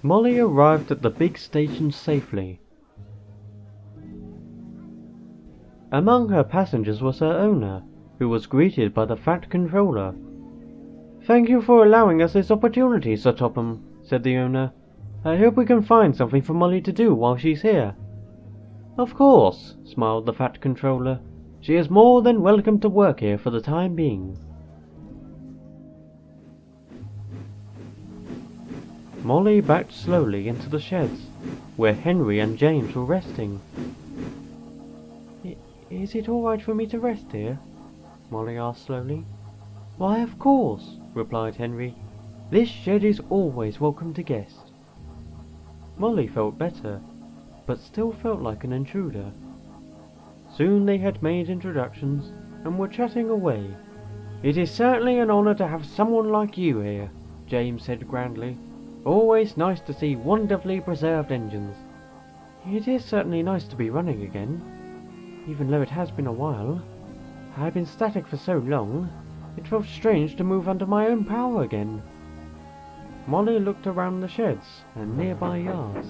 Molly arrived at the big station safely. Among her passengers was her owner, who was greeted by the fat controller. "Thank you for allowing us this opportunity, Sir Topham," said the owner. "I hope we can find something for Molly to do while she's here." "Of course," smiled the fat controller. "She is more than welcome to work here for the time being." Molly backed slowly into the sheds, where Henry and James were resting. "Is it all right for me to rest here?" Molly asked slowly. "Why, of course," replied Henry. "This shed is always welcome to guests." Molly felt better, but still felt like an intruder. Soon they had made introductions and were chatting away. "It is certainly an honour to have someone like you here," James said grandly. "Always nice to see wonderfully preserved engines." "It is certainly nice to be running again, even though it has been a while. I've been static for so long, it felt strange to move under my own power again." Molly looked around the sheds and nearby yards.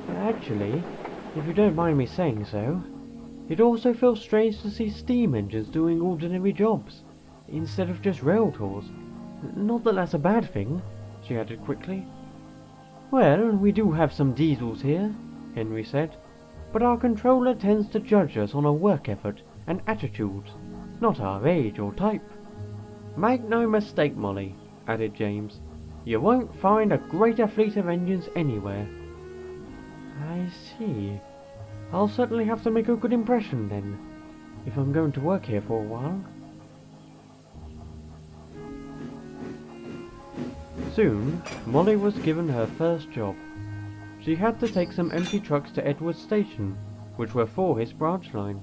"Actually, if you don't mind me saying so, it also feels strange to see steam engines doing ordinary jobs, instead of just rail tours. Not that that's a bad thing," she added quickly. "Well, we do have some diesels here," Henry said, "but our controller tends to judge us on our work effort and attitudes, not our age or type." "Make no mistake, Molly," added James, "you won't find a greater fleet of engines anywhere." "I see. I'll certainly have to make a good impression then, if I'm going to work here for a while." Soon, Molly was given her first job. She had to take some empty trucks to Edward's station, which were for his branch line.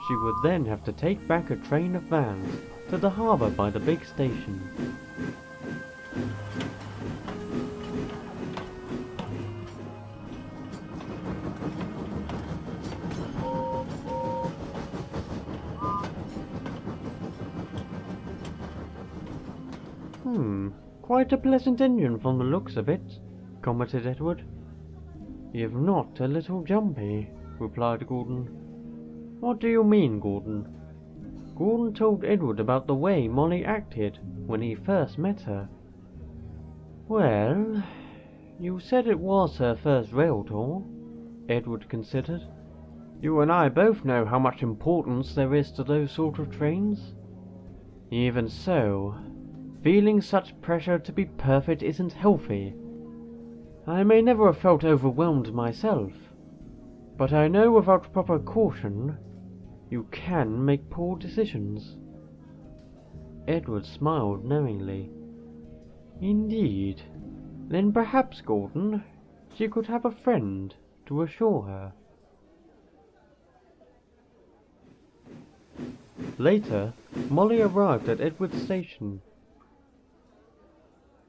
She would then have to take back a train of vans to the harbour by the big station. Quite a pleasant engine from the looks of it," commented Edward. "If not a little jumpy," replied Gordon. "What do you mean, Gordon?" Gordon told Edward about the way Molly acted when he first met her. "Well, you said it was her first rail tour," Edward considered. "You and I both know how much importance there is to those sort of trains. Even so, feeling such pressure to be perfect isn't healthy. I may never have felt overwhelmed myself, but I know without proper caution, you can make poor decisions." Edward smiled knowingly. "Indeed. Then perhaps, Gordon, she could have a friend to assure her." Later, Molly arrived at Edward's station.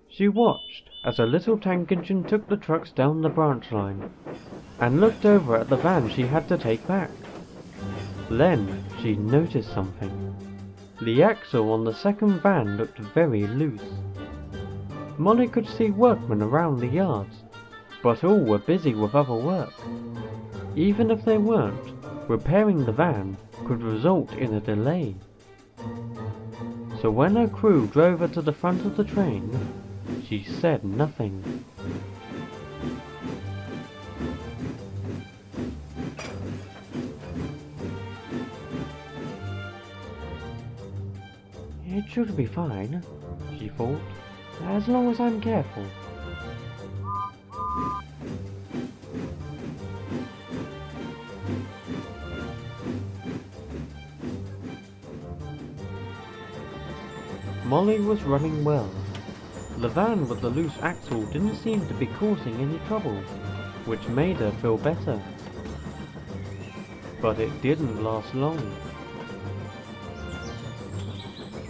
She watched as a little tank engine took the trucks down the branch line, and looked over at the van she had to take back. Then she noticed something. The axle on the second van looked very loose. Molly could see workmen around the yards, but all were busy with other work. Even if they weren't, repairing the van could result in a delay. So when her crew drove her to the front of the train, she said nothing. "It should be fine," she thought, "as long as I'm careful." Molly was running well. The van with the loose axle didn't seem to be causing any trouble, which made her feel better. But it didn't last long.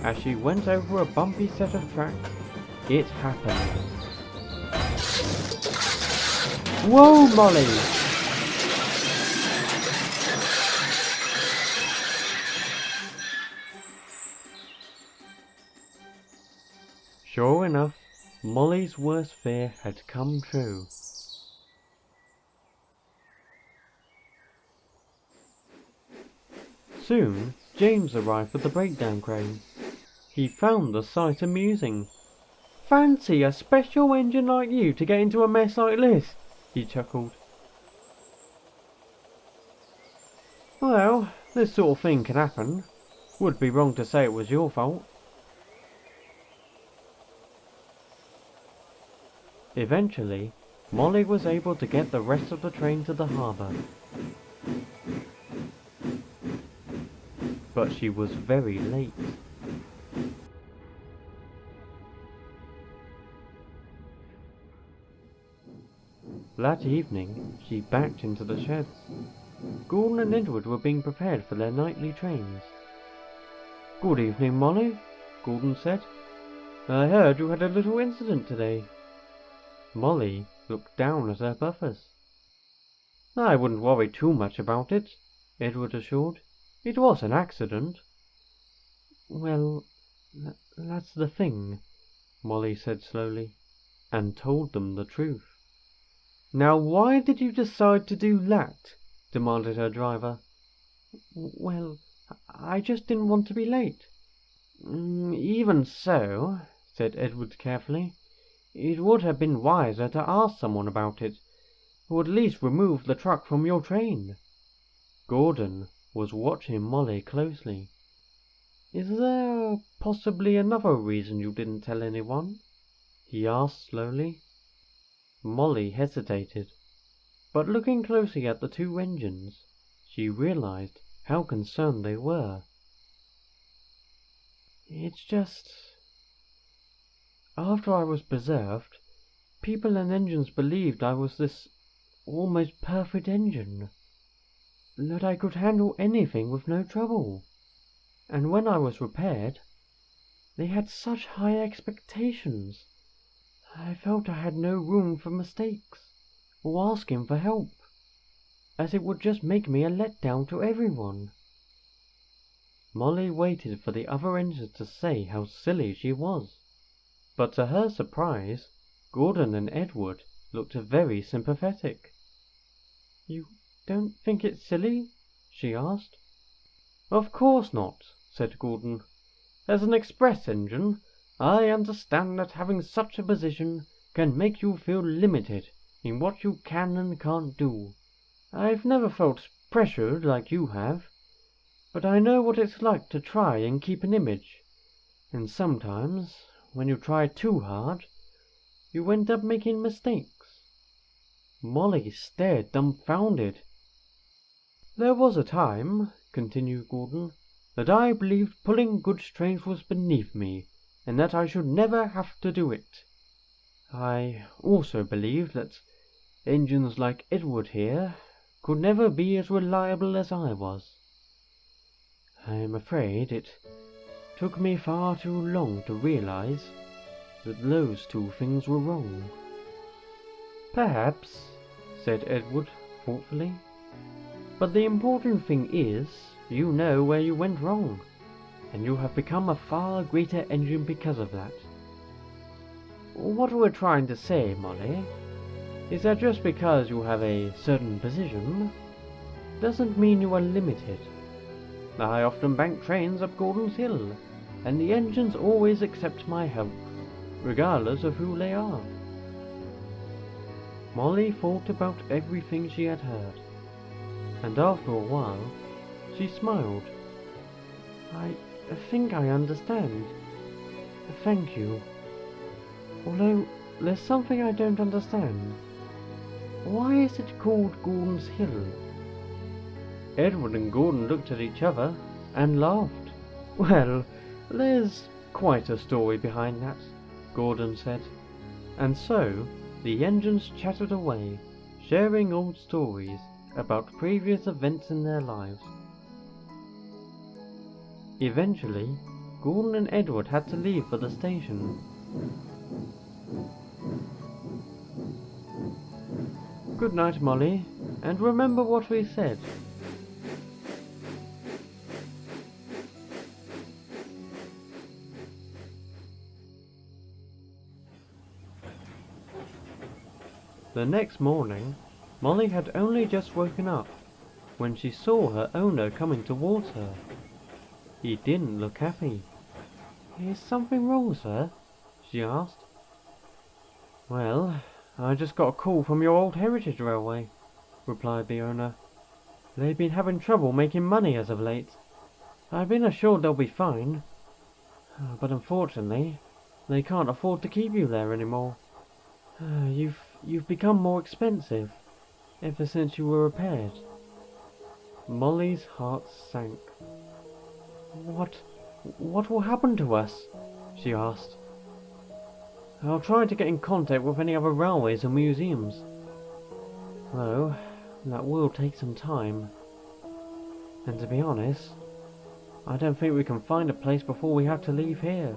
As she went over a bumpy set of tracks, it happened. "Whoa, Molly!" Sure enough, Molly's worst fear had come true. Soon, James arrived with the breakdown crane. He found the sight amusing. "Fancy a special engine like you to get into a mess like this," he chuckled. "Well, this sort of thing can happen. Would be wrong to say it was your fault." Eventually, Molly was able to get the rest of the train to the harbour. But she was very late. That evening, she backed into the sheds. Gordon and Edward were being prepared for their nightly trains. "Good evening, Molly," Gordon said. "I heard you had a little incident today." Molly looked down at her buffers. "I wouldn't worry too much about it," Edward assured. "It was an accident." "Well, that's the thing," Molly said slowly, and told them the truth. "Now why did you decide to do that?" demanded her driver. "Well, I just didn't want to be late." "Even so," said Edward carefully, "it would have been wiser to ask someone about it, or at least remove the truck from your train." Gordon was watching Molly closely. "Is there possibly another reason you didn't tell anyone?" he asked slowly. Molly hesitated, but looking closely at the two engines, she realized how concerned they were. "It's just, after I was preserved, people and engines believed I was this almost perfect engine, that I could handle anything with no trouble. And when I was repaired, they had such high expectations. I felt I had no room for mistakes, or asking for help, as it would just make me a letdown to everyone." Molly waited for the other engines to say how silly she was. But to her surprise, Gordon and Edward looked very sympathetic. "You don't think it's silly?" she asked. "Of course not," said Gordon. "As an express engine, I understand that having such a position can make you feel limited in what you can and can't do. I've never felt pressured like you have, but I know what it's like to try and keep an image, and sometimes, when you try too hard, you end up making mistakes." Molly stared dumbfounded. "There was a time," continued Gordon, "that I believed pulling goods trains was beneath me, and that I should never have to do it. I also believed that engines like Edward here could never be as reliable as I was. I'm afraid it took me far too long to realize that those two things were wrong." "Perhaps," said Edward thoughtfully. "But the important thing is, you know where you went wrong, and you have become a far greater engine because of that. What we're trying to say, Molly, is that just because you have a certain position, doesn't mean you are limited. I often bank trains up Gordon's Hill, and the engines always accept my help, regardless of who they are." Molly thought about everything she had heard, and after a while, she smiled. I think I understand. Thank you. Although, there's something I don't understand. Why is it called Gordon's Hill?" Edward and Gordon looked at each other and laughed. "Well, there's quite a story behind that," Gordon said. And so, the engines chattered away, sharing old stories about previous events in their lives. Eventually, Gordon and Edward had to leave for the station. "Good night, Molly, and remember what we said." The next morning, Molly had only just woken up when she saw her owner coming towards her. He didn't look happy. "Is something wrong, sir?" she asked. "Well, I just got a call from your old Heritage Railway," replied the owner. "They've been having trouble making money as of late. I've been assured they'll be fine, but unfortunately, they can't afford to keep you there anymore. You've become more expensive ever since you were repaired." Molly's heart sank. What will happen to us?" she asked. "I'll try to get in contact with any other railways and museums, though that will take some time. And to be honest, I don't think we can find a place before we have to leave here."